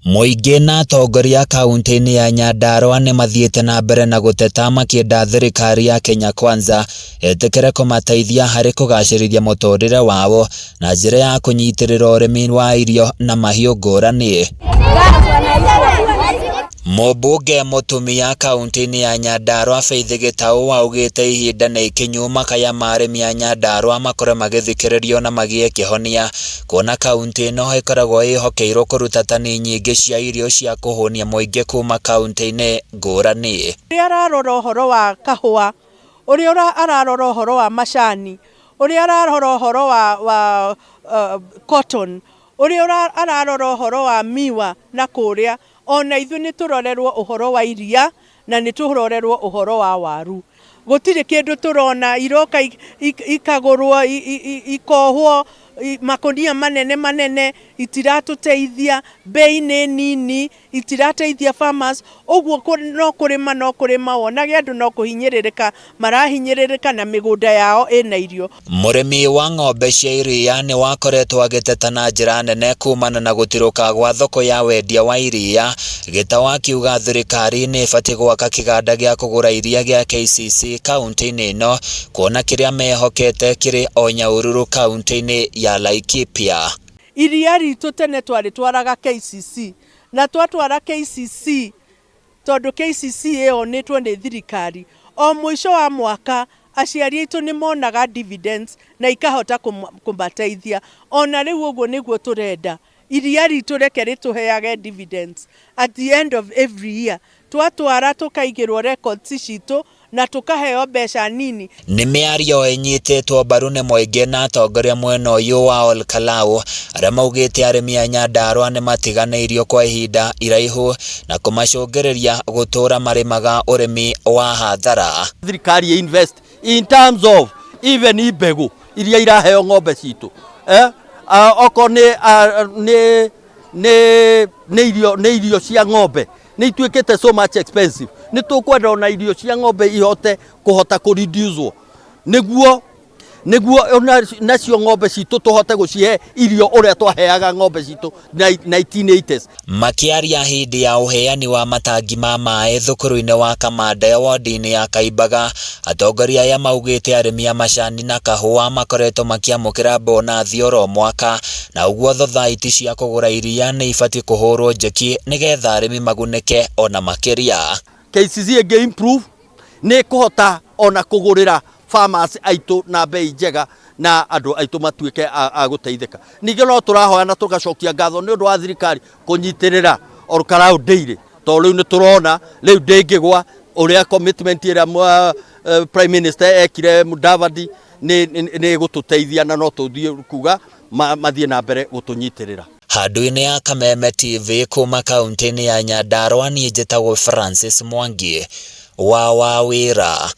Muingi na atongoria kaunti-ini ya Nyandarua ni mathiete na mbere na guteta makienda thirikari ya Kenya Kwanza etikire kumateithia hari kugacirithia muturire wao na njira ya kunyitirira urimi wa irio na mahiu ngurani. Mũmbunge mũtumia kaunti-ini ya Nyandarua Faith Gitau augite ihinda ni ikinyuma kaya marĩmi a Nyandarua makore magithikiririo na magie kihonia kuona kaunti ino ikoragwo ihokeirwo kuruta tani nyingi cia irio cia kuhunia muingi kuma kaunti-ini ngurani. Uria ararora uhoro wa kahua, uria ararora uhoro wa macani, uria ararora uhoro wa cotton, uria ararora uhoro wa miwa na kuria ona ithu ni turorerwo uhoro wa iria na ni turorerwo uhoro wa waru. Gutire kindu turona iroka ikagurwo ikohwo makonia manene itiratuteithia, bei ni nini, itirateithia farmers. Uguo no kurima wonage andu no kuhinyiririka, marahinyiririka na migunda yao ina irio. Murimi wa ng'ombe cia iria ni wakoretwo agiteta na njira nene kumana na gutiruka gwa thoko ya wendia wa iria. Gitau akiuga thirikari ni ibati gwaka kiganda gia kugura iria gia KCC kaunti-ini ino kuona kiria mehokete kiri o Nyahururu kaunti-ini ya Laikipia. Iria ritu tene twaritwaraga KCC na twatwara KCC tondu KCC ionetwo ni thirikari. O mwisho wa mwaka aciari aitu ni monaga dividends na ikahota kumateithia. Ona riu uguo niguo turenda iria ritu reke rituheage dividends at the end of every year. Twatwara tukaigirwo records citu na tukaheo mbeca nini. Ni miario inyititwo mbaru ni muingi na atongoria mwena uyu wa Olkalau aria maugite arimi a Nyandarua ni matiganeirio kwa ihinda iraihu na kumacungiriria gutura marimaga urimi wa hathara. Thirikari invest in terms of even ibegu iria iraheo ng'ombe citu oko ni irio cia ng'ombe ni ituikite so much expensive. Ni tukwenda ona irio cia ng'ombe ihote kuhota ku reduce niguo nacio ng'ombe citu tuhote gucihe irio uria twaheaga ng'ombe citu 1980s. Makiaria hindi ya uheani wa matangi ma maĩ thukuru-ini wa Kamande wodi-ini ya Kaimbaga, atongoria aya maugite arimi a macani na kahua makoretwo makiamukira bonathi oro mwaka na uguo thothaiti cia kugura iria ni ibati kuhurwo njeki nigetha arimi magunike ona makiria. KCC ege improve ni kuhota ona kugurira farmers aitu na bei njega na andu aitu matuike a guteithika. Ningi no turahoya na tugacokia ngatho ni undu wa thirikari kunyitirira Olkalau Dairy to riu ni turona riu ndingigwa uria commitment ira Prime Minister ekire Mudavadi ni gututeithia na no tuthie kuga mathie na mbere gutunyitirira. Handu-ini ya Kameme TV kuma kaunti-ini ya Nyandarua ni njitagwo Francis Mwangi wa Wawira.